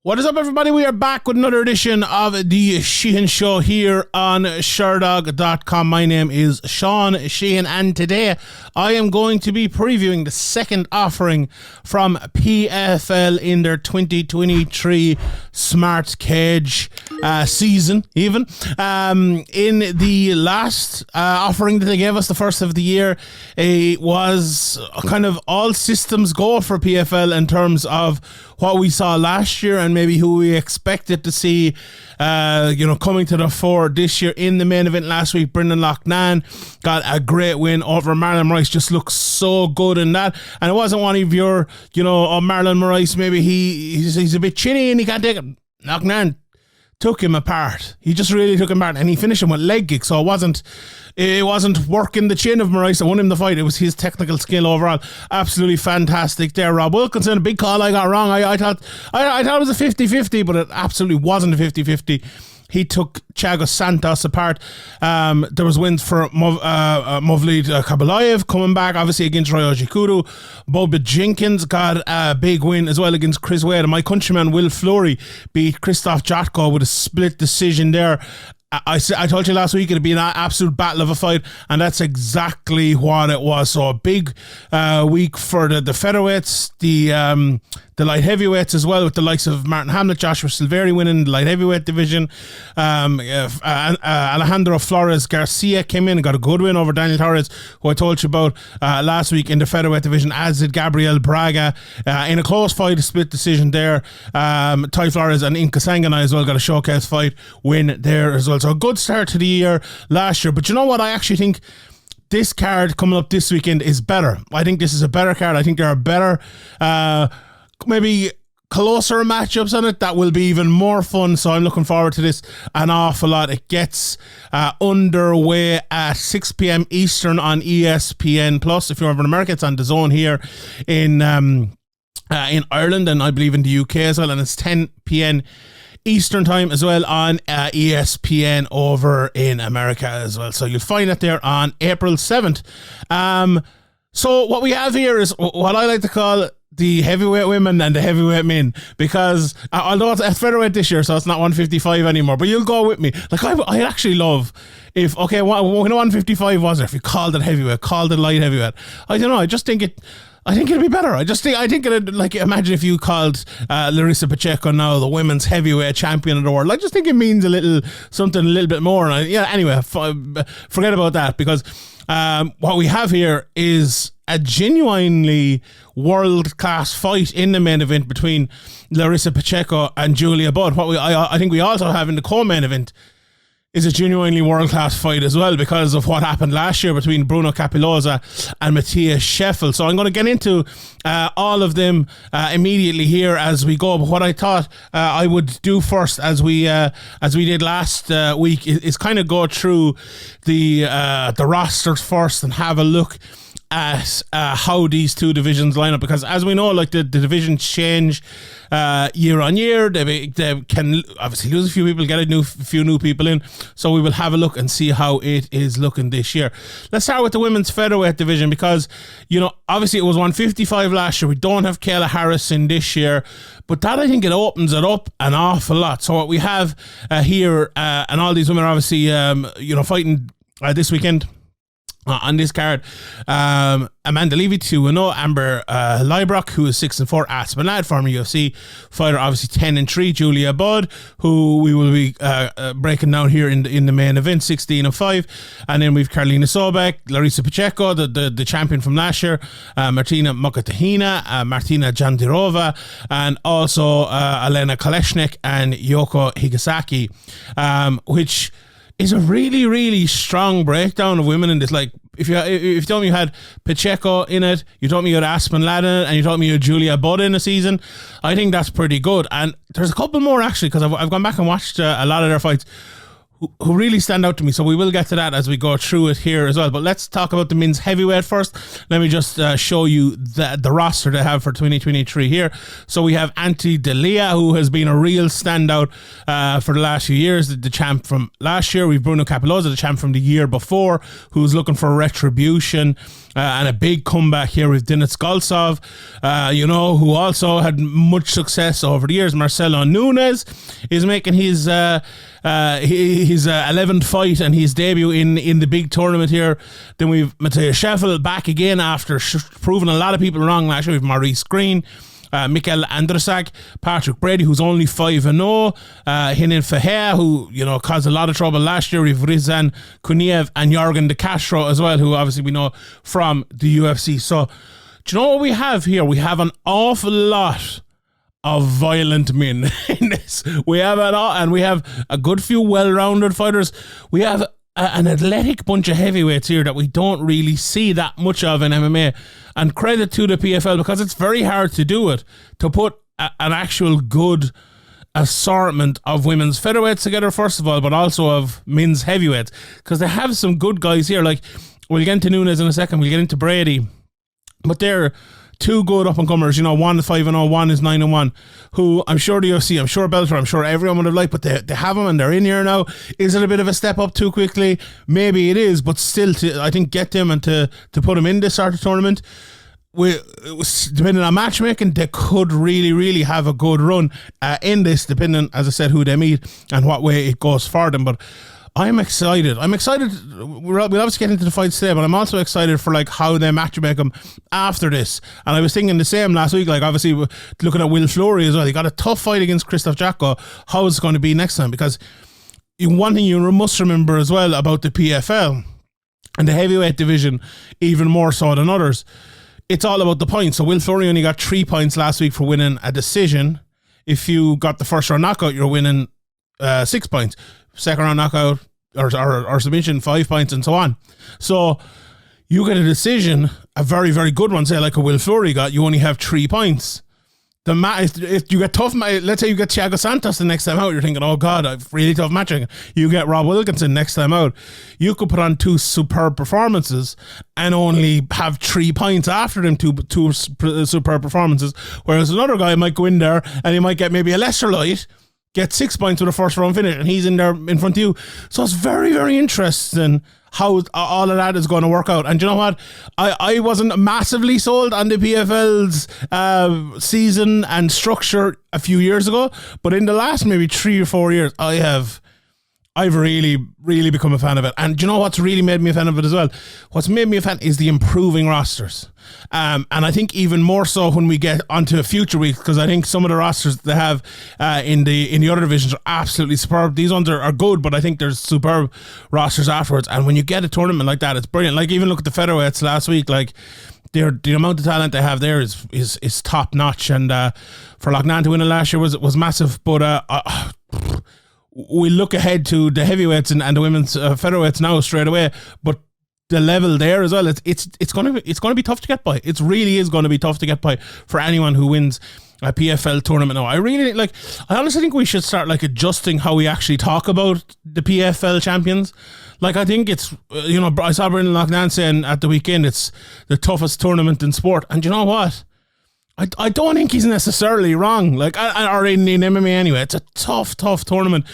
What is up, everybody? We are back with another edition of the Sheehan Show here on Sherdog.com. My name is Sean Sheehan, and today I am going to be previewing the second offering from PFL in their 2023 Smart Cage season, even. In the last offering that they gave us, the first of the year, it was kind of all systems go for PFL in terms of what we saw last year and maybe who we expected to see coming to the fore this year. In the main event last week, Brendan Loughnane got a great win over Marlon Mourice. Just looks so good in that, and it wasn't one of your Marlon Mourice, maybe he's a bit chinny and he can't take it. Loughnane took him apart. He just really took him apart, and he finished him with leg kicks. So it wasn't working the chin of Maurice that won him the fight. It was his technical skill overall. Absolutely fantastic there. Rob Wilkinson, a big call I got wrong. I thought it was a 50-50, but it absolutely wasn't a 50-50. He took Thiago Santos apart. There was wins for Mavlid Kaballayev coming back, obviously, against Ryoji Kudo. Bubba Jenkins got a big win as well against Chris Wade. And my countryman Will Fleury beat Krzysztof Jotko with a split decision there. I told you last week it'd be an absolute battle of a fight, and that's exactly what it was. So a big week for the featherweights, the light heavyweights as well, with the likes of Martin Hamlet, Joshua Silveri winning the light heavyweight division. Alejandro Flores Garcia came in and got a good win over Daniel Torres, who I told you about last week in the featherweight division, as did Gabriel Braga in a close fight, a split decision there. Ty Flores and Inka Sanganai as well got a showcase fight win there as well. So a good start to the year last year. But you know what? I actually think this card coming up this weekend is better. I think this is a better card. I think there are better maybe closer matchups on it that will be even more fun. So I'm looking forward to this an awful lot. It gets underway at 6 p.m. Eastern on ESPN Plus. If you're over in America, it's on DAZN here in Ireland, and I believe in the UK as well, and it's 10 p.m. Eastern time as well on ESPN over in America as well. So you'll find it there on April 7th. So what we have here is what I like to call the heavyweight women and the heavyweight men, because although it's at featherweight this year, so it's not 155 anymore, but you'll go with me. Like, I actually love if, okay, what 155 was there, if you called it heavyweight, called it light heavyweight. I don't know, I think it'd be better. I think it'd, like, imagine if you called Larissa Pacheco now the women's heavyweight champion of the world. I just think it means something a little bit more. And anyway, forget about that, because what we have here is a genuinely world-class fight in the main event between Larissa Pacheco and Julia Budd. What I think we also have in the co-main event is a genuinely world-class fight as well, because of what happened last year between Bruno Cappelozza and Matheus Scheffel. So I'm going to get into all of them immediately here as we go. But what I thought I would do first, as we did last week, is kind of go through the rosters first and have a look at how these two divisions line up, because as we know, like, the divisions change year on year. They can obviously lose a few people, get a few new people in, so we will have a look and see how it is looking this year. Let's start with the women's featherweight division, because obviously it was 155 last year. We don't have Kayla Harrison this year, but that, I think, it opens it up an awful lot. So what we have here, and all these women are obviously fighting this weekend on this card. Amanda Levy 2-0, Amber Leibrock, who is 6-4, Aspen lad, former UFC fighter, obviously 10-3, Julia Budd, who we will be breaking down here in the main event, 16-5, and then we've Karolina Sobek, Larissa Pacheco, the champion from last year, Martina Mokhnatkina, Martina Jindrova, and also Olena Kolesnyk and Yoko Higashi, which is a really, really strong breakdown of women in this. Like, if you told me you had Pacheco in it, you told me you had Aspen lad in it, and you told me you had Julia Budd in a season, I think that's pretty good. And there's a couple more, actually, because I've gone back and watched a lot of their fights who really stand out to me. So we will get to that as we go through it here as well. But let's talk about the men's heavyweight first. Let me just show you the roster they have for 2023 here. So we have Ante Delia, who has been a real standout for the last few years, the champ from last year. We've Bruno Cappelozza, the champ from the year before, who's looking for retribution and a big comeback here with Denis Goltsov, who also had much success over the years. Marcelo Nunes is making his 11th fight and his debut in the big tournament here. Then we've Matheus Scheffel back again after proving a lot of people wrong last year. We've Maurice Greene, Mikael Andrsak, Patrick Brady, who's only 5-0, Hinin Fahea, who caused a lot of trouble last year. We've Rizan Kuniev and Yorgan de Castro as well, who obviously we know from the UFC. So do you know what we have here? We have an awful lot of violent men in this. We have and we have a good few well-rounded fighters. We have an athletic bunch of heavyweights here that we don't really see that much of in MMA. And credit to the PFL, because it's very hard to do it, to put an actual good assortment of women's featherweights together, first of all, but also of men's heavyweights, because they have some good guys here. Like, we'll get into Nunes in a second, we'll get into Brady, but they're two good up-and-comers. One is 5-0, one is 9-1, who I'm sure the UFC, I'm sure Bellator, I'm sure everyone would have liked, but they have them and they're in here now. Is it a bit of a step up too quickly? Maybe it is, but still, I think get them and to put them in this sort of tournament, depending on matchmaking, they could really, really have a good run in this, depending, as I said, who they meet and what way it goes for them. But I'm excited. We'll obviously get into the fights today, but I'm also excited for how they matchmake them after this. And I was thinking the same last week, obviously looking at Will Fleury as well. He got a tough fight against Christoph Jacko. How is it going to be next time? Because one thing you must remember as well about the PFL and the heavyweight division, even more so than others, it's all about the points. So Will Fleury only got 3 points last week for winning a decision. If you got the first round knockout, you're winning 6 points. Second round knockout or submission, 5 points, and so on. So you get a decision, a very, very good one, say like a Will Fleury got, you only have 3 points. If you get tough, let's say you get Thiago Santos the next time out, you're thinking, oh God, I've really tough matching. You get Rob Wilkinson next time out. You could put on 2 superb performances and only have 3 points after them, two superb performances. Whereas another guy might go in there and he might get maybe a lesser light, get 6 points with a first round finish, and he's in there in front of you. So it's very, very interesting how all of that is going to work out. And you know what? I wasn't massively sold on the PFL's season and structure a few years ago, but in the last maybe 3 or 4 years, I've really, really become a fan of it. And do you know what's really made me a fan of it as well? What's made me a fan is the improving rosters. And I think even more so when we get onto future weeks, because I think some of the rosters they have in the other divisions are absolutely superb. These ones are good, but I think there's superb rosters afterwards. And when you get a tournament like that, it's brilliant. Like, even look at the featherweights last week, the amount of talent they have there is top notch. And for Loughnane to win it last year was massive. But we look ahead to the heavyweights and the women's featherweights now straight away, but the level there as well, it's going to be tough to get by. It really is going to be tough to get by for anyone who wins a PFL tournament now. I honestly think we should start adjusting how we actually talk about the PFL champions. I think it's, I saw Brendan Loughnane saying at the weekend it's the toughest tournament in sport, and you know what? I don't think he's necessarily wrong. Or in MMA anyway, it's a tough tournament.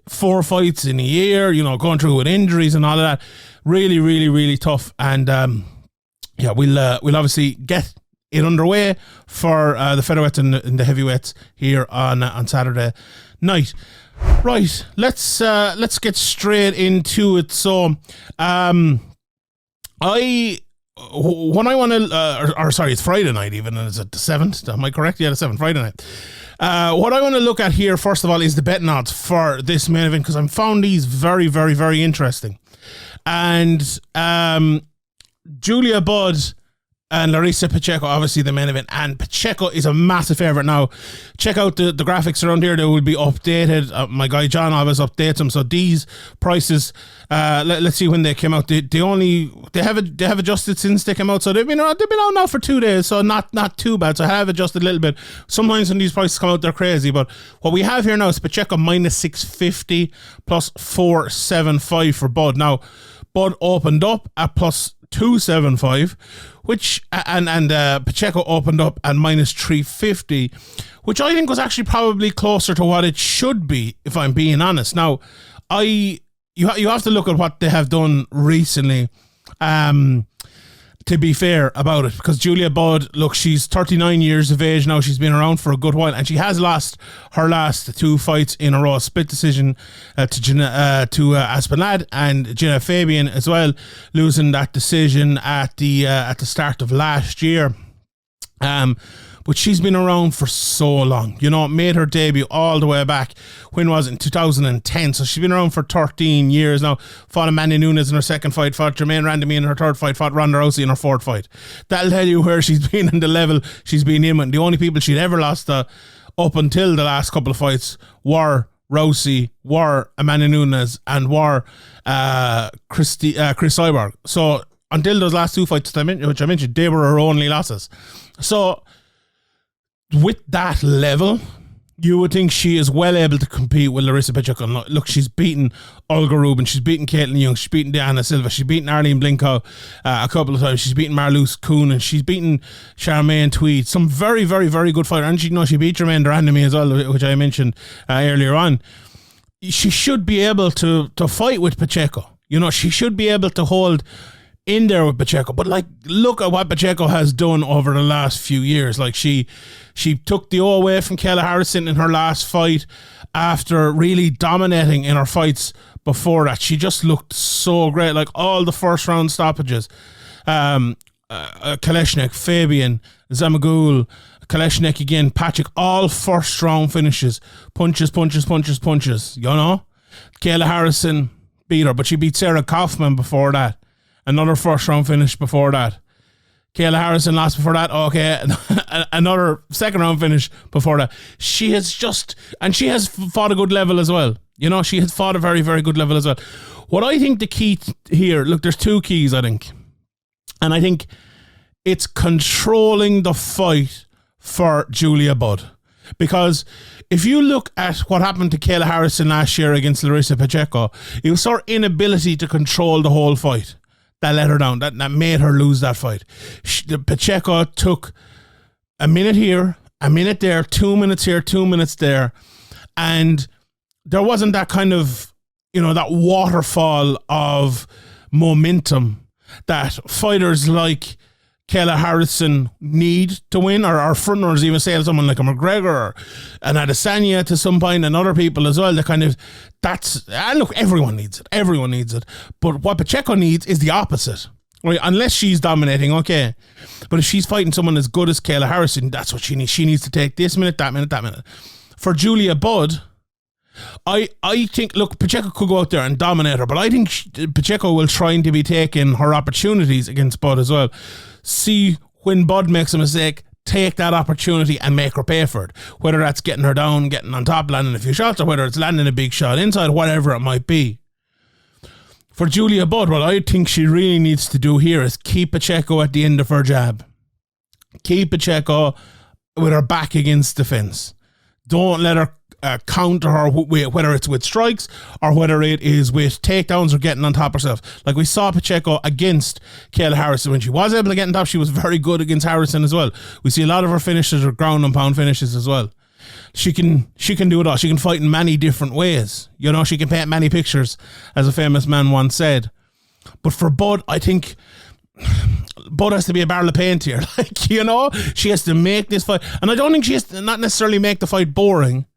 4 fights in a year, going through with injuries and all of that. Really, really, really tough. And we'll obviously get it underway for the featherweights and the heavyweights here on Saturday night. Right, let's get straight into it. So, it's Friday night even, and is it the 7th? Am I correct? Yeah, the 7th, Friday night. What I want to look at here, first of all, is the betting odds for this main event, because I found these very, very, very interesting. And Julia Budd and Larissa Pacheco, obviously the main event. And Pacheco is a massive favourite now. Check out the graphics around here. They will be updated. My guy John always updates them. So these prices, let's see when they came out. They have adjusted since they came out. So they've been out now for 2 days. So not too bad. So I have adjusted a little bit. Sometimes when these prices come out, they're crazy. But what we have here now is Pacheco minus 650 plus 475 for Bud. Now, Bud opened up at plus 275, which and Pacheco opened up at minus 350, which I think was actually probably closer to what it should be, if I'm being honest. Now, you have to look at what they have done recently, to be fair about it, because Julia Budd, look, she's 39 years of age now. She's been around for a good while, and she has lost her last 2 fights in a row. Split decision to Aspen Ladd and Jenna Fabian as well, losing that decision at the start of last year. But she's been around for so long, made her debut all the way back, when was it, in 2010, so she's been around for 13 years now. Fought Amanda Nunes in her second fight, fought Jermaine Randami in her third fight, fought Ronda Rousey in her fourth fight. That'll tell you where she's been and the level she's been in. And the only people she'd ever lost to up until the last couple of fights were Rousey, were Amanda Nunes, and were Chris Cyborg. So until those last 2 fights, which I mentioned, they were her only losses. So with that level, you would think she is well able to compete with Larissa Pacheco. Look, she's beaten Olga Rubin, she's beaten Caitlin Young, she's beaten Diana Silva, she's beaten Arlene Blinkow a couple of times, she's beaten Marloes Kuhn, and she's beaten Charmaine Tweed. Some very, very, very good fighter. And she beat Jermaine Durandamy as well, which I mentioned earlier on. She should be able to fight with Pacheco. She should be able to hold in there with Pacheco. But look at what Pacheco has done over the last few years. She took the O away from Kayla Harrison in her last fight after really dominating in her fights before that. She just looked so great. All the first round stoppages, Kolesnyk, Fabian, Zamagul, Kolesnyk again, Pacheco, all first round finishes, punches. Kayla Harrison beat her, but she beat Sarah Kaufman before that. Another first round finish before that. Kayla Harrison lost before that. Okay, another second round finish before that. She has fought a good level as well. She has fought a very, very good level as well. What I think the key here, look, there's 2 keys, I think. And I think it's controlling the fight for Julia Budd. Because if you look at what happened to Kayla Harrison last year against Larissa Pacheco, it was her inability to control the whole fight that let her down, that made her lose that fight. Pacheco took a minute here, a minute there, 2 minutes here, 2 minutes there, and there wasn't that kind of, that waterfall of momentum that fighters like Kayla Harrison need to win, or our front runners, even say someone like a McGregor or an Adesanya to some point, and other people as well. Look, everyone needs it. But what Pacheco needs is the opposite, right? Unless she's dominating, okay. But if she's fighting someone as good as Kayla Harrison, that's what she needs. She needs to take this minute, that minute, that minute. For Julia Budd, I think, look, Pacheco could go out there and dominate her, but I think Pacheco will try to be taking her opportunities against Budd as well. See when Budd makes a mistake, take that opportunity and make her pay for it. Whether that's getting her down, getting on top, landing a few shots, or whether it's landing a big shot inside, whatever it might be. For Julia Budd, what I think she really needs to do here is keep Pacheco at the end of her jab. Keep Pacheco with her back against the fence. Don't let her counter her, whether it's with strikes or whether it is with takedowns or getting on top herself. Like we saw Pacheco against Kayla Harrison. When she was able to get on top, she was very good against Harrison as well. We see a lot of her finishes are ground and pound finishes as well. She can do it all. She can fight in many different ways. She can paint many pictures, as a famous man once said. But for Budd, I think Budd has to be a barrel of paint here. She has to make this fight. And I don't think she has to not necessarily make the fight boring,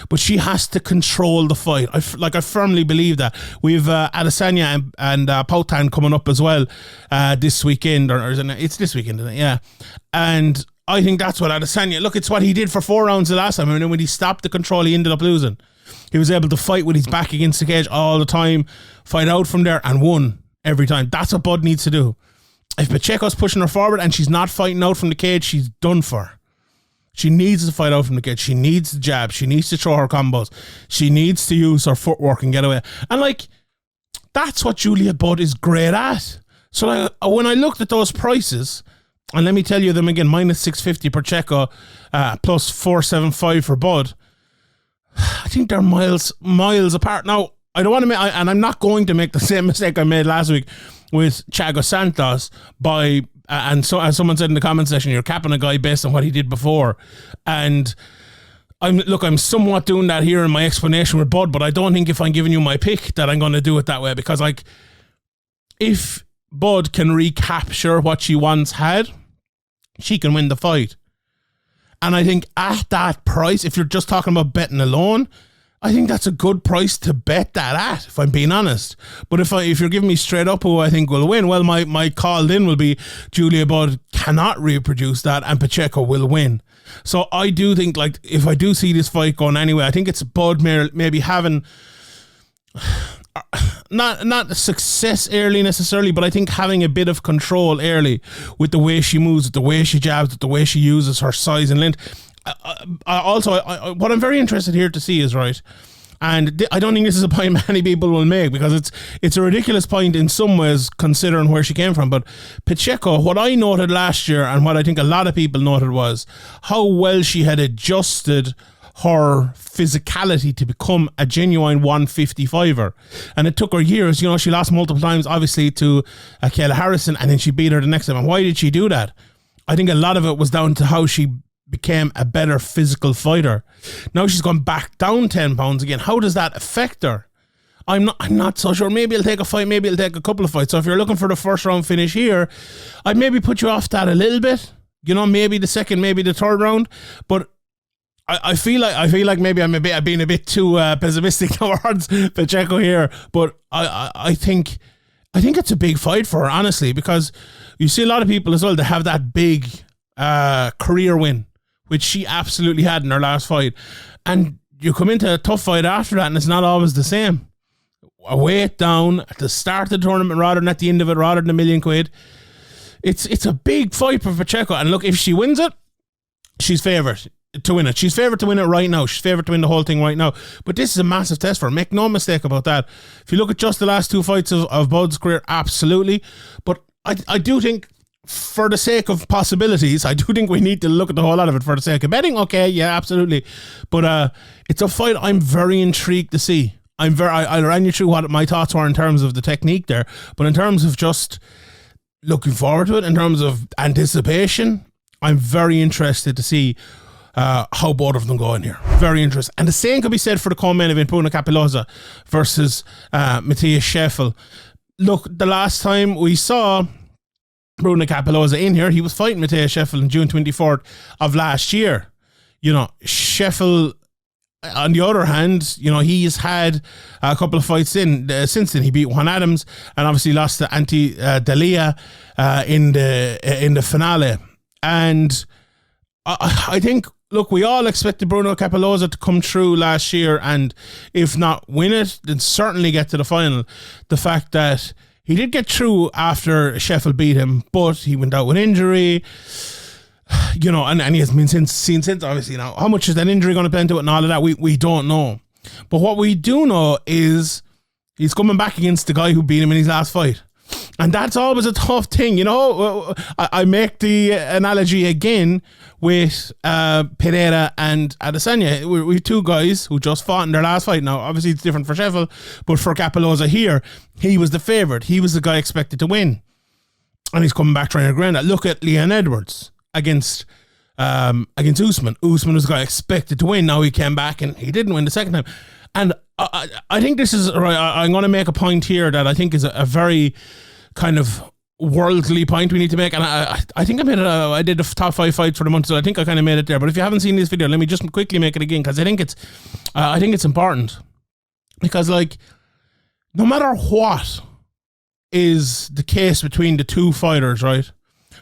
but she has to control the fight. I firmly believe that. We've Adesanya and Pautan coming up as well this weekend. Or it's this weekend, isn't it? Yeah. And I think that's what Adesanya... Look, it's what he did for 4 rounds the last time. I mean, when he stopped the control, he ended up losing. He was able to fight with his back against the cage all the time, fight out from there, and won every time. That's what Budd needs to do. if Pacheco's pushing her forward and she's not fighting out from the cage, she's done for. She needs to fight out from the cage. She needs to jab. She needs to throw her combos. She needs to use her footwork and get away. And like, that's what Julia Budd is great at. So like, when I looked at those prices, and let me tell you them again, minus 650 Pacheco, plus 475 for Budd, I think they're miles apart. Now, I don't want to make, and I'm not going to make the same mistake I made last week with Thiago Santos by, and so as someone said in the comment section, you're capping a guy based on what he did before. And I'm somewhat doing that here in my explanation with Budd, but I don't think if I'm giving you my pick that I'm going to do it that way, because like, if Budd can recapture what she once had, she can win the fight. And I think at that price, if you're just talking about betting alone, I think that's a good price to bet that at, if I'm being honest. But if you're giving me straight up who I think will win, well, my call in will be Julia Budd cannot reproduce that and Pacheco will win. So I do think, like, if I do see this fight going anyway, I think it's Budd maybe having not success early necessarily, but I think having a bit of control early with the way she moves, with the way she jabs, with the way she uses her size and length. What I'm very interested here to see is, right, and I don't think this is a point many people will make, because it's a ridiculous point in some ways considering where she came from, but Pacheco, what I noted last year and what I think a lot of people noted was how well she had adjusted her physicality to become a genuine 155er. And it took her years. You know, she lost multiple times, obviously, to Kayla Harrison, and then she beat her the next time. And why did she do that? I think a lot of it was down to how she became a better physical fighter. Now she's gone back down 10 pounds again. How does that affect her? I'm not so sure. Maybe it'll take a fight, maybe it'll take a couple of fights. So if you're looking for the first round finish here, I'd maybe put you off that a little bit. You know, maybe the second, maybe the third round. But I feel like maybe I'm being a bit too pessimistic towards Pacheco here, but I think it's a big fight for her, honestly, because you see a lot of people as well that have that big career win, which she absolutely had in her last fight, and you come into a tough fight after that, and it's not always the same. A weight down at the start of the tournament rather than at the end of it, rather than £1 million. It's a big fight for Pacheco, and look, if she wins it, she's favourite to win it. She's favourite to win it right now. She's favourite to win the whole thing right now. But this is a massive test for her. Make no mistake about that. If you look at just the last two fights of Budd's career, absolutely. But I do think, for the sake of possibilities, I do think we need to look at the whole lot of it for the sake of betting. Okay, yeah, absolutely. But it's a fight I'm very intrigued to see. I ran you through what my thoughts were in terms of the technique there. But in terms of just looking forward to it, in terms of anticipation, I'm very interested to see how both of them go in here. Very interesting. And the same could be said for the co-main event, Bruno Cappelozza versus Matheus Scheffel. Look, the last time we saw Bruno Cappelozza in here, he was fighting Matheus Scheffel on June 24th of last year. You know, Scheffel, on the other hand, you know, he's had a couple of fights since then. He beat Juan Adams and obviously lost to Ante Dalia in the finale. And I think, look, we all expected Bruno Cappelozza to come through last year and if not win it, then certainly get to the final. The fact that he did get through after Scheffel beat him, but he went out with injury, you know, and he has been seen since, obviously. Now, how much is that injury going to play into it and all of that? We don't know. But what we do know is he's coming back against the guy who beat him in his last fight. And that's always a tough thing, you know. I make the analogy again with Pereira and Adesanya. We have two guys who just fought in their last fight. Now, obviously, it's different for Scheffel, but for Cappelozza here, he was the favourite. He was the guy expected to win. And he's coming back trying to grind that. Look at Leon Edwards against Usman. Usman was the guy expected to win. Now he came back and he didn't win the second time. And I think this is right. I'm going to make a point here that I think is a very kind of worldly point we need to make. And I think I did the top 5 fights for the month, so I think I kind of made it there. But if you haven't seen this video, let me just quickly make it again, because I think it's important. Because, like, no matter what is the case between the two fighters, right?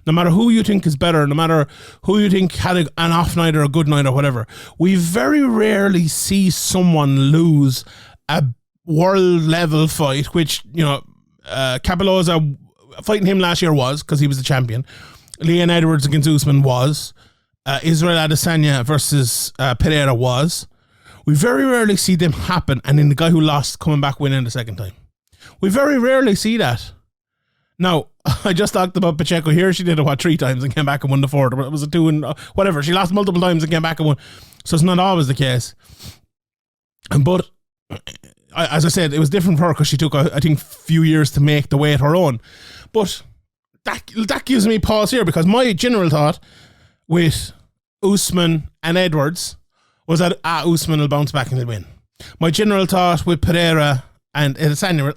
No matter who you think is better, no matter who you think had an off night or a good night or whatever, we very rarely see someone lose a world level fight, which, you know, Cappelozza fighting him last year was, because he was the champion. Leon Edwards against Usman was. Israel Adesanya versus Pereira was. We very rarely see them happen, and then the guy who lost coming back winning the second time. We very rarely see that. Now, I just talked about Pacheco here. She did it, 3 times and came back and won the fourth. It was a 2 and whatever. She lost multiple times and came back and won. So it's not always the case. But as I said, it was different for her because she took, I think, a few years to make the weight her own. But that gives me pause here, because my general thought with Usman and Edwards was that Usman will bounce back and he'll win. My general thought with Pereira and Adesanya was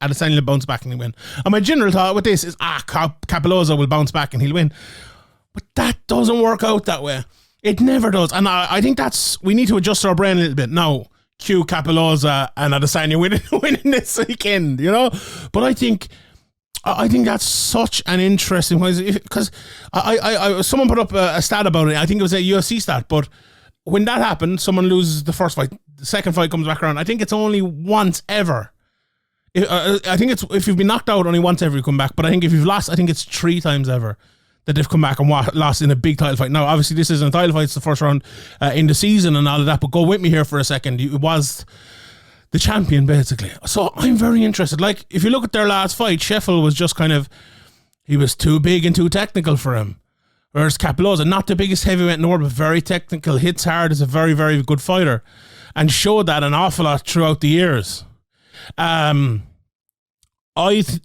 Adesanya will bounce back and he'll win. And my general thought with this is Cappelozza will bounce back and he'll win. But that doesn't work out that way. It never does. And I think we need to adjust our brain a little bit. Now, cue Cappelozza and Adesanya winning this weekend, you know? But I think that's such an interesting one, because someone put up a stat about it. I think it was a UFC stat, but when that happened, someone loses the first fight, the second fight comes back around. I think it's only once ever. I think it's, if you've been knocked out, only once ever you come back. But I think if you've lost, I think it's 3 times ever that they've come back and lost in a big title fight. Now, obviously, this isn't a title fight; it's the first round in the season and all of that. But go with me here for a second. It was the champion, basically. So I'm very interested. Like, if you look at their last fight, Scheffel was just kind of, he was too big and too technical for him. Whereas Cappelozza, not the biggest heavyweight in the world, but very technical, hits hard, is a very, very good fighter, and showed that an awful lot throughout the years.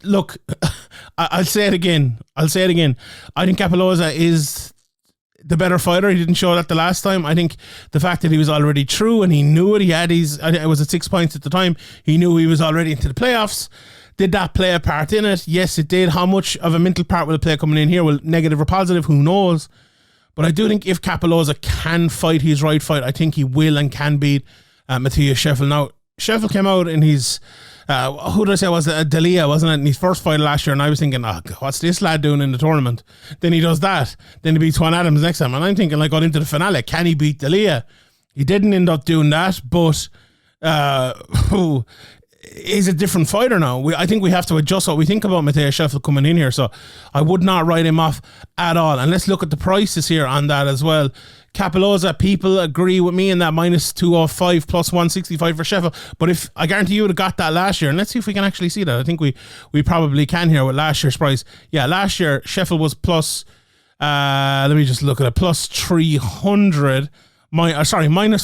Look, I'll say it again. I think Cappelozza is the better fighter. He didn't show that the last time. I think the fact that he was already through and he knew it, it was at 6 points at the time. He knew he was already into the playoffs. Did that play a part in it? Yes, it did. How much of a mental part will it play coming in here? Well, negative or positive, who knows? But I do think if Cappelozza can fight his right fight, I think he will and can beat Matheus Scheffel. Now, Scheffel came out in his, who did I say was it? D'Elia, wasn't it? In his first fight last year, and I was thinking, what's this lad doing in the tournament? Then he does that. Then he beats Juan Adams next time. And I'm thinking, like, going into the finale, can he beat D'Elia? He didn't end up doing that, but he's a different fighter now. I think we have to adjust what we think about Matheus Scheffel coming in here. So I would not write him off at all. And let's look at the prices here on that as well. Cappelozza, people agree with me in that minus 205 plus 165 for Scheffel. But if I guarantee you would have got that last year, and let's see if we can actually see that. I think we probably can here with last year's price. Yeah, last year Scheffel was plus, let me just look at it, plus 300. Minus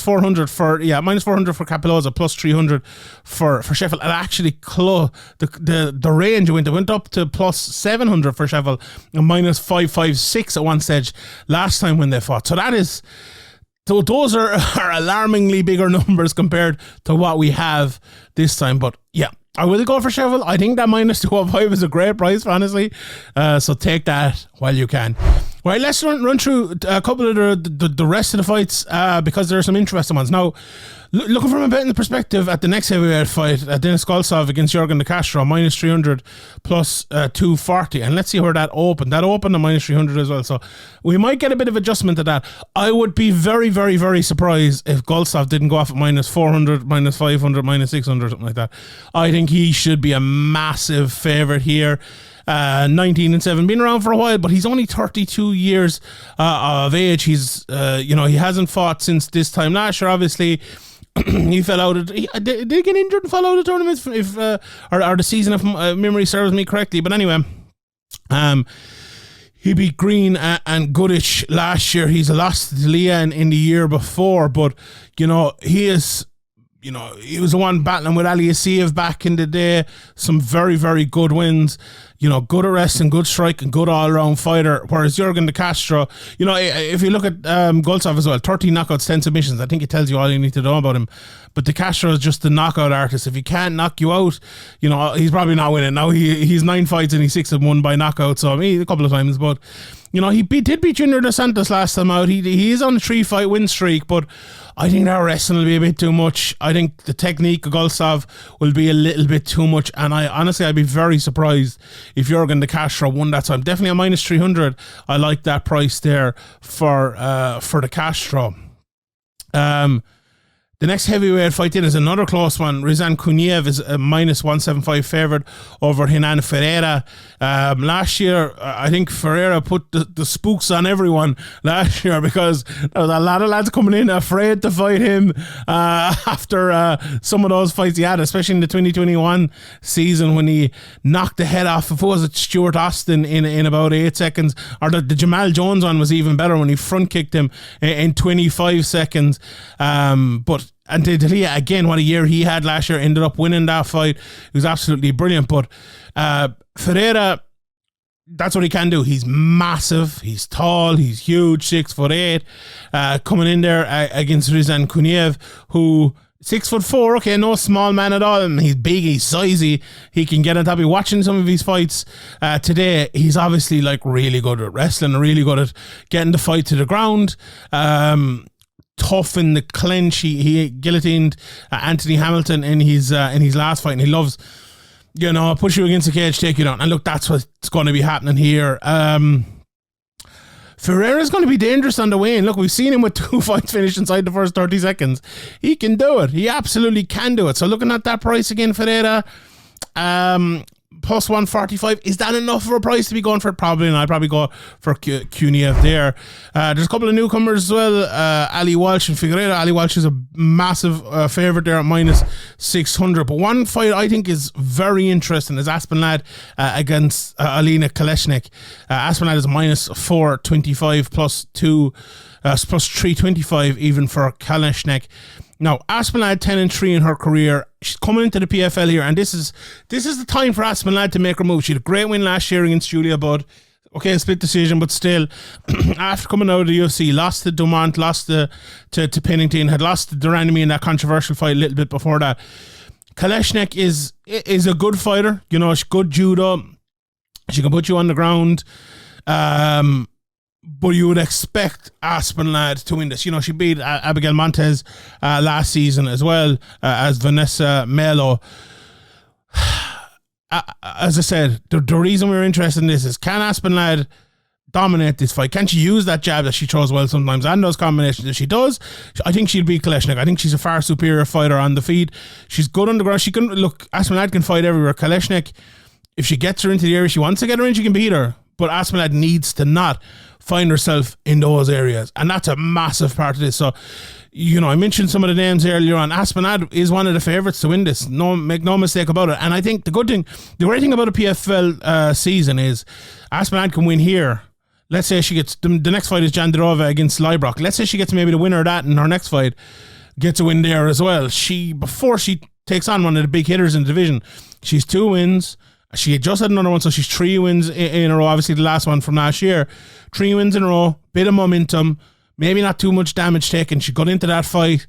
400 for Cappelozza, plus 300 for Scheffel. And actually, the range went up to plus 700 for Scheffel and minus 556 at one stage last time when they fought. So those are alarmingly bigger numbers compared to what we have this time. But yeah, I will go for Scheffel. I think that minus 205 is a great price, honestly. So take that while you can. Right, let's run through a couple of the rest of the fights because there are some interesting ones. Now, looking from a betting perspective at the next heavyweight fight, Denis Goltsov against Yorgan Castro, minus 300 plus 240. And let's see where that opened. That opened at minus 300 as well. So we might get a bit of adjustment to that. I would be very, very, very surprised if Goltsov didn't go off at minus 400, minus 500, minus 600, something like that. I think he should be a massive favourite here. 19-7, been around for a while, but he's only 32 years of age. He's he hasn't fought since this time last year. Obviously, he fell out. He did get injured and fell out of the tournament, or the season, if memory serves me correctly. But anyway, he beat Greene and Goodich last year. He's lost to D'Elia in the year before, but he is. He was the one battling with Aliasiev back in the day. Some very, very good wins. Good arrest and good strike and good all-around fighter. Whereas Yorgan Castro, if you look at Goltsov as well, 13 knockouts, 10 submissions. I think it tells you all you need to know about him. But the Castro is just the knockout artist. If he can't knock you out, he's probably not winning. Now he's 9 fights and he's 6 of them won by knockout. So a couple of times, but he did beat Junior Dos Santos last time out. He is on a 3-fight win streak, but I think that wrestling will be a bit too much. I think the technique of Goltsov will be a little bit too much, and I'd be very surprised if Yorgan De Castro won that. So I'm definitely a minus 300. I like that price there for De Castro. The next heavyweight fight in is another close one. Rizan Kuniev is a minus 175 favourite over Hinan Ferreira. Last year, I think Ferreira put the spooks on everyone last year because there was a lot of lads coming in afraid to fight him after some of those fights he had, especially in the 2021 season when he knocked the head off, if it was Stuart Austin in about 8 seconds, or the Jamal Jones one was even better when he front kicked him in 25 seconds. But and D'Elia, again, what a year he had last year, ended up winning that fight. It was absolutely brilliant. But Ferreira, that's what he can do. He's massive, he's tall, he's huge, 6'8", coming in there against Rizan Kuniev, who 6'4", okay, no small man at all, and he's big, he's sizey, he can get on top. Watching some of his fights today, he's obviously like really good at wrestling, really good at getting the fight to the ground. Tough in the clinch. He guillotined Anthony Hamilton in his last fight, and he loves, push you against the cage, take you down. And look, that's what's going to be happening here. Ferreira's going to be dangerous on the way in. Look, we've seen him with 2 fights finished inside the first 30 seconds. He can do it. He absolutely can do it. So looking at that price again, Ferreira, plus 145. Is that enough for a price to be going for it? Probably not. I'd probably go for Kuniev there. There's a couple of newcomers as well. Ali Walsh and Figueroa. Ali Walsh is a massive favourite there at minus 600. But one fight I think is very interesting is Aspen Lad against Olena Kolesnyk. Aspen Lad is minus 425 plus 325 even for Kolesnyk. Now, Aspen Lad 10-3 in her career. She's coming into the PFL here, and this is the time for Aspen Lad to make her move. She had a great win last year against Julia Budd. Okay, a split decision, but still, after coming out of the UFC, lost to Dumont, lost to Pennington, had lost to Duranemy in that controversial fight a little bit before that. Kolesnyk is a good fighter. She's good judo. She can put you on the ground. But you would expect Aspen Lad to win this. She beat Abigail Montez last season as well as Vanessa Melo. As I said, the reason we're interested in this is, can Aspen Lad dominate this fight? Can she use that jab that she throws well sometimes and those combinations? If she does, I think she'll beat Kolesnyk. I think she's a far superior fighter on the feet. She's good on the ground. She can, look, Aspen Lad can fight everywhere. Kolesnyk, if she gets her into the area she wants to get her in, she can beat her. But Aspen Lad needs to not find herself in those areas, and that's a massive part of this. So, I mentioned some of the names earlier on. Aspen Lad is one of the favourites to win this. Make no mistake about it. And I think the great thing about a PFL season is Aspen Lad can win here. Let's say she gets the next fight is Jindrova against Leibrock. Let's say she gets maybe the winner of that in her next fight, gets a win there as well. Before she takes on one of the big hitters in the division, she's 2 wins. She had just had another one, so she's 3 wins in a row. Obviously, the last one from last year. 3 wins in a row, bit of momentum, maybe not too much damage taken. She got into that fight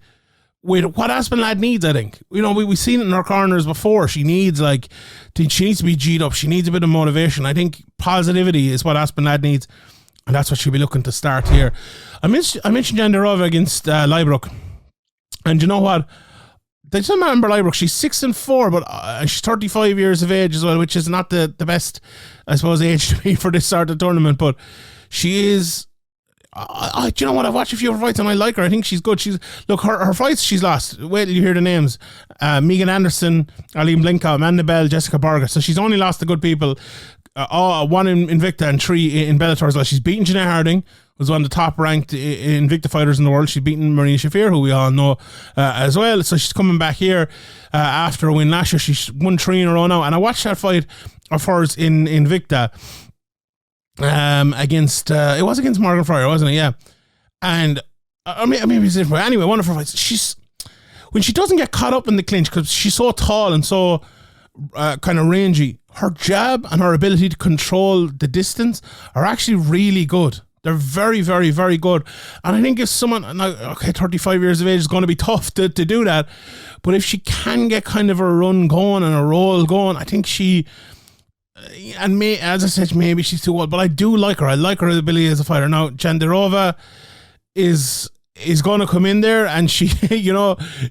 with what Aspen Lad needs, I think. We've seen it in her corners before. She needs to be G'd up. She needs a bit of motivation. I think positivity is what Aspen Lad needs, and that's what she'll be looking to start here. I mentioned Jindrova against Leibrock, and you know what? I just remember Leibrock, she's 6'4", but she's 35 years of age as well, which is not the best, I suppose, age to be for this sort of tournament. But she is. Do you know what? I've watched a few of her fights and I like her. I think she's good. Her fights she's lost. Wait till you hear the names: Megan Anderson, Arlene Blinka, Amanda Bell, Jessica Barger. So she's only lost the good people. 1 in Invicta and 3 in Bellator as well. She's beaten Jeanette Harding, who's one of the top ranked Invicta fighters in the world. She's beaten Marina Shafir, who we all know as well. So she's coming back here after a win last year. She's won 3 in a row now. And I watched that fight of hers in Invicta against it was against Morgan Fryer, wasn't it? Yeah. And maybe it's different. Anyway, one of her fights, when she doesn't get caught up in the clinch because she's so tall and so kind of rangy, her jab and her ability to control the distance are actually really good. They're very, very, very good. And I think if someone, 35 years of age is going to be tough to do that. But if she can get kind of a run going and a roll going, I think she, as I said, maybe she's too old, but I do like her. I like her ability as a fighter. Now, Jindrova is is going to come in there, and she,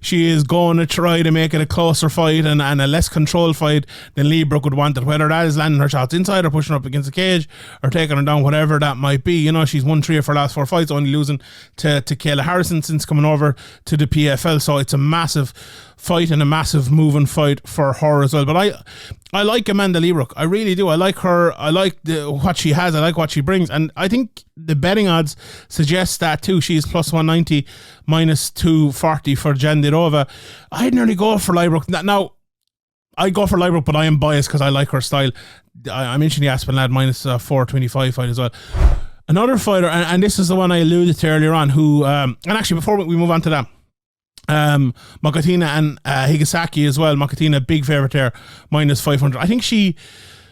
she is going to try to make it a closer fight and a less controlled fight than Leibrock would want it. Whether that is landing her shots inside or pushing her up against the cage or taking her down, whatever that might be. She's won 3 of her last 4 fights, only losing to Kayla Harrison since coming over to the PFL. So it's a massive fight and a massive moving fight for her as well. But I like Amanda Leibrock. I really do. I like her. I like what she has. I like what she brings. And I think the betting odds suggest that too. She's plus 190, minus 240 for Jindrova. I'd nearly go for Leibrock. Now, I go for Leibrock, but I am biased because I like her style. I mentioned the Aspen lad, minus 425 fight as well. Another fighter, and this is the one I alluded to earlier on, who, and actually before we move on to that, Mokhnatkina and Higashi as well. Mokhnatkina, big favourite there, minus 500. I think she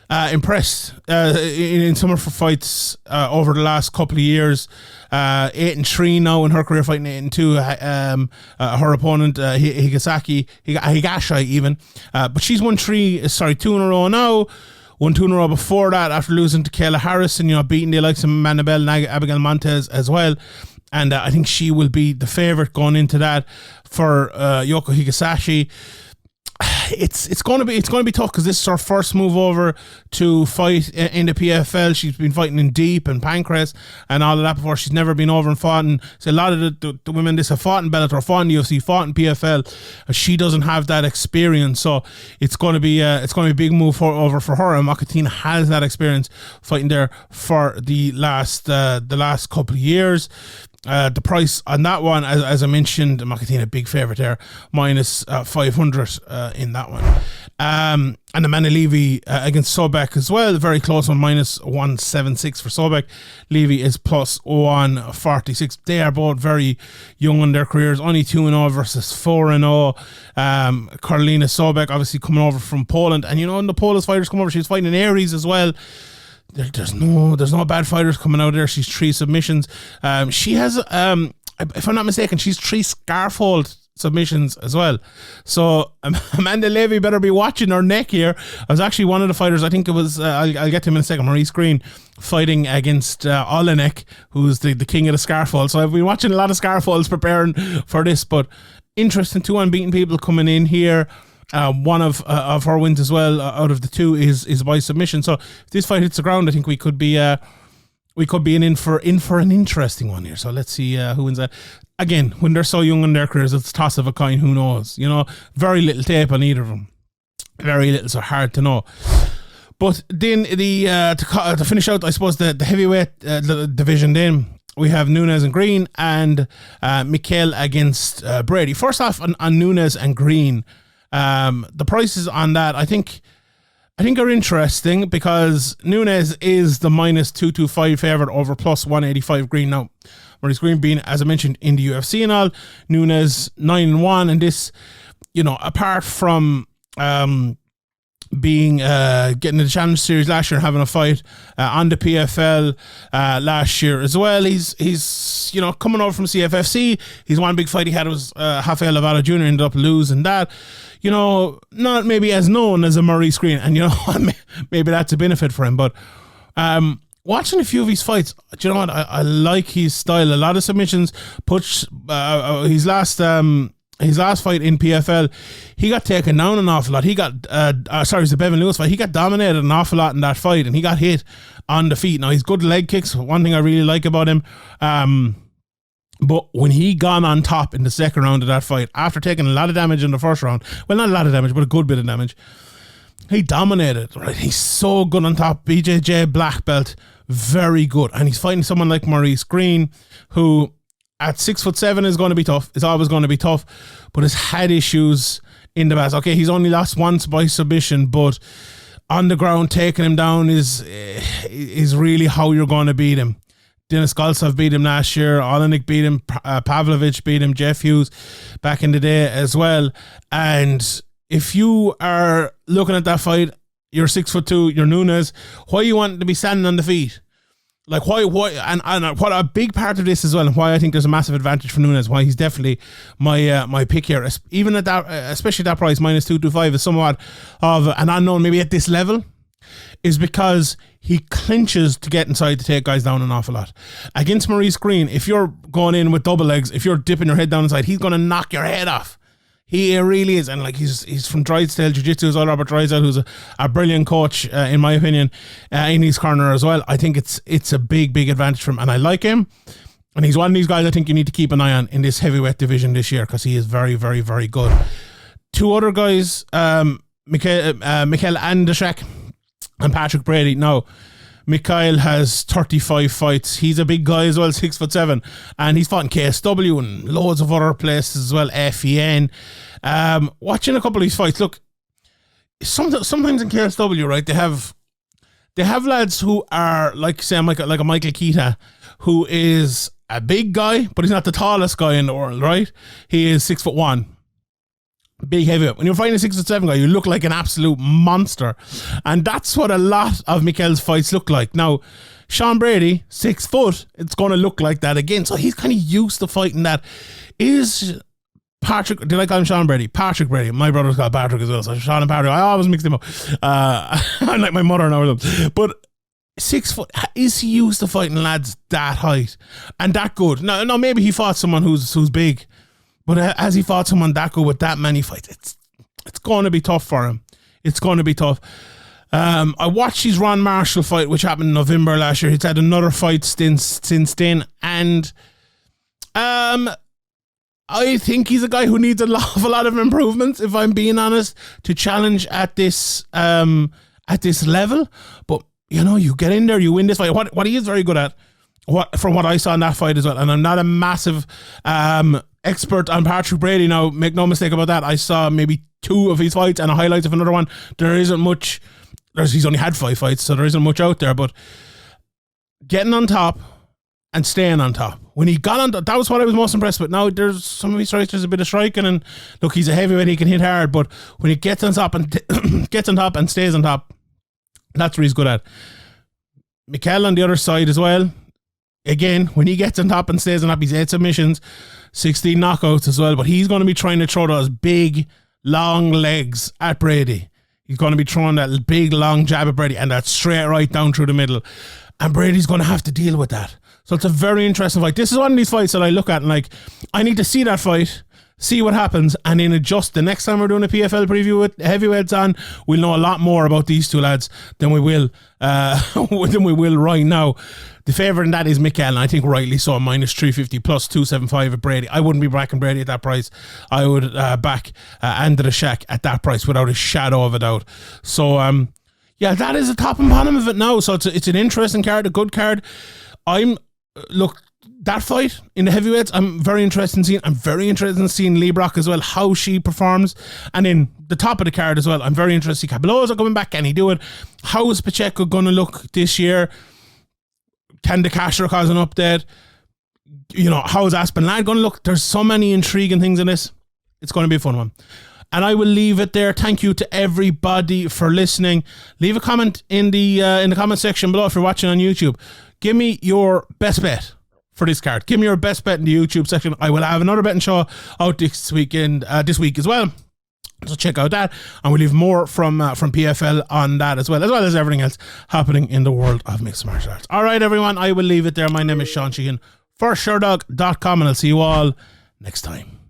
impressed in some of her fights over the last couple of years. 8-3 now in her career, fighting 8-2. Her opponent Higashi even, but she's won 2 in a row now. Won 2 in a row before that after losing to Kayla Harrison, beating the likes of Amanda Bell and Abigail Montez as well. And I think she will be the favourite going into that for Yoko Higashi. It's going to be tough because this is her first move over to fight in the PFL. She's been fighting in Deep and Pancras and all of that before. She's never been over and fought. And so a lot of the women this have fought in Bellator, fought in the UFC, fought in PFL. She doesn't have that experience, so it's going to be a big move over for her. And Mokhnatkina has that experience fighting there for the last couple of years. The price on that one, as I mentioned, Mokhnatkina, big favourite there, minus 500 in that one. And Amanda Leve against Sobek as well, very close one, minus 176 for Sobek. Leve is plus 146. They are both very young in their careers, only 2-0 versus 4-0. Karolina Sobek, obviously coming over from Poland, and when the Polish fighters come over, she's fighting in Aries as well. There's no bad fighters coming out there. She's 3 submissions. She has, if I'm not mistaken, she's 3 scarfold submissions as well. So Amanda Levy better be watching her neck here. I was actually one of the fighters, I think it was, I'll get to him in a second, Maurice Greene, fighting against Olena, who's the king of the scarfold. So I've been watching a lot of scarfolds preparing for this, but interesting, 2 unbeaten people coming in here. One of her wins as well out of the 2 is by submission. So if this fight hits the ground, I think we could be in for an interesting one here. So let's see who wins that. Again, when they're so young in their careers, it's a toss of a coin. Who knows? Very little tape on either of them. Very little, so hard to know. But then to finish out, I suppose the heavyweight division. Then we have Nunes and Greene and Mikhail against Brady. First off, on Nunes and Greene. The prices on that I think are interesting because Nunes is the minus 225 favourite over plus 185 Greene. Now, Maurice Greene being, as I mentioned, in the UFC and all, Nunes 9-1, and this, apart from being getting the Challenge Series last year and having a fight on the PFL last year as well. He's coming over from CFFC. His one big fight he had was Rafael Lovato Jr. ended up losing that. Not maybe as known as a Maurice Greene, and maybe that's a benefit for him. But watching a few of his fights, do you know what? I like his style. A lot of submissions. His last fight in PFL, he got taken down an awful lot. He got, it was the Bevan Lewis fight. He got dominated an awful lot in that fight, and he got hit on the feet. Now, he's good leg kicks. One thing I really like about him. But when he gone on top in the second round of that fight, after taking a lot of damage in the first round, well, not a lot of damage, but a good bit of damage, he dominated, right? He's so good on top. BJJ black belt, very good. And he's fighting someone like Maurice Greene, who at 6'7" is going to be tough. It's always going to be tough, but has had issues in the past. Okay, he's only lost once by submission, but on the ground, taking him down is really how you're going to beat him. Denis Goltsov beat him last year. Olena beat him. Pavlovich beat him. Jeff Hughes back in the day as well. And if you are looking at that fight, you're 6'2", you're Nunes. Why you want to be standing on the feet? Like why? And what a big part of this as well, and why I think there's a massive advantage for Nunes. Why he's definitely my pick here. Even at that, especially that price, minus 225, is somewhat of an unknown. Maybe at this level, is because he clinches to get inside to take guys down an awful lot. Against Maurice Greene, if you're going in with double legs, if you're dipping your head down inside, he's going to knock your head off. He really is. And like he's from Drysdale Jiu-Jitsu as well, Robert Drysdale, who's a brilliant coach, in my opinion, in his corner as well. I think it's a big advantage for him. And I like him. And he's one of these guys I think you need to keep an eye on in this heavyweight division this year because he is very, very, very good. Two other guys, Mikhail Andashek and Patrick Brady. Now, Mikhail has 35 fights. He's a big guy as well, 6'7", and he's fought in KSW and loads of other places as well, FEN. Watching a couple of these fights, look, sometimes in KSW, right, they have lads who are like, say, like a Michael Keita, who is a big guy, but he's not the tallest guy in the world, right? He is 6'1". Big heavyweight. When you're fighting a 6'7" guy, you look like an absolute monster. And that's what a lot of Mikhail's fights look like. Now, Sean Brady, 6 foot, it's going to look like that again. So he's kind of used to fighting that. Is Patrick, did I call him Sean Brady? Patrick Brady. My brother's called Patrick as well. So Sean and Patrick, I always mix them up. I'm like my mother and all of them. But 6 foot, is he used to fighting lads that height and that good? No, maybe he fought someone who's big. But as he fought someone that good with that many fights, it's going to be tough for him. It's going to be tough. I watched his Ron Marshall fight, which happened in November last year. He's had another fight since then. And I think he's a guy who needs a lot of improvements, if I'm being honest, to challenge at this level. But, you know, you get in there, you win this fight. What he is very good at, from what I saw in that fight as well, and I'm not a massive expert on Patrick Brady. Now, make no mistake about that. I saw maybe 2 of his fights and a highlight of another one. There isn't much. He's only had 5 fights, so there isn't much out there. But getting on top and staying on top. When he got on top, that was what I was most impressed with. Now, there's some of his strikes, there's a bit of striking, and look, he's a heavyweight, he can hit hard. But when he gets on top and stays on top, that's what he's good at. Mikhail on the other side as well. Again, when he gets on top and stays on top, he's 8 submissions, 16 knockouts as well. But he's going to be trying to throw those big, long legs at Brady. He's going to be throwing that big, long jab at Brady and that straight right down through the middle. And Brady's going to have to deal with that. So it's a very interesting fight. This is one of these fights that I look at and like, I need to see that fight, see what happens, and then adjust. The next time we're doing a PFL preview with heavyweights on, we'll know a lot more about these two lads than we will right now. The favourite in that is Mikhail, and I think rightly so, minus 350 plus 275 at Brady. I wouldn't be backing Brady at that price. I would back Andra Shaq at that price without a shadow of a doubt. So, yeah, that is the top and bottom of it now. So it's an interesting card, a good card. Look, that fight in the heavyweights, I'm very interested in seeing. I'm very interested in seeing Leibrock as well, how she performs. And in the top of the card as well, I'm very interested to see Cappelozza coming back. Can he do it? How is Pacheco going to look this year? Can the Castro cause an update? You know, how is Aspen going to look? There's so many intriguing things in this. It's going to be a fun one. And I will leave it there. Thank you to everybody for listening. Leave a comment in the comment section below if you're watching on YouTube. Give me your best bet for this card. Give me your best bet in the YouTube section. I will have another betting show out this week as well. So check out that, and we'll leave more from PFL on that as well as everything else happening in the world of mixed martial arts. All right, everyone, I will leave it there. My name is Sean Sheehan for SureDog.com, and I'll see you all next time.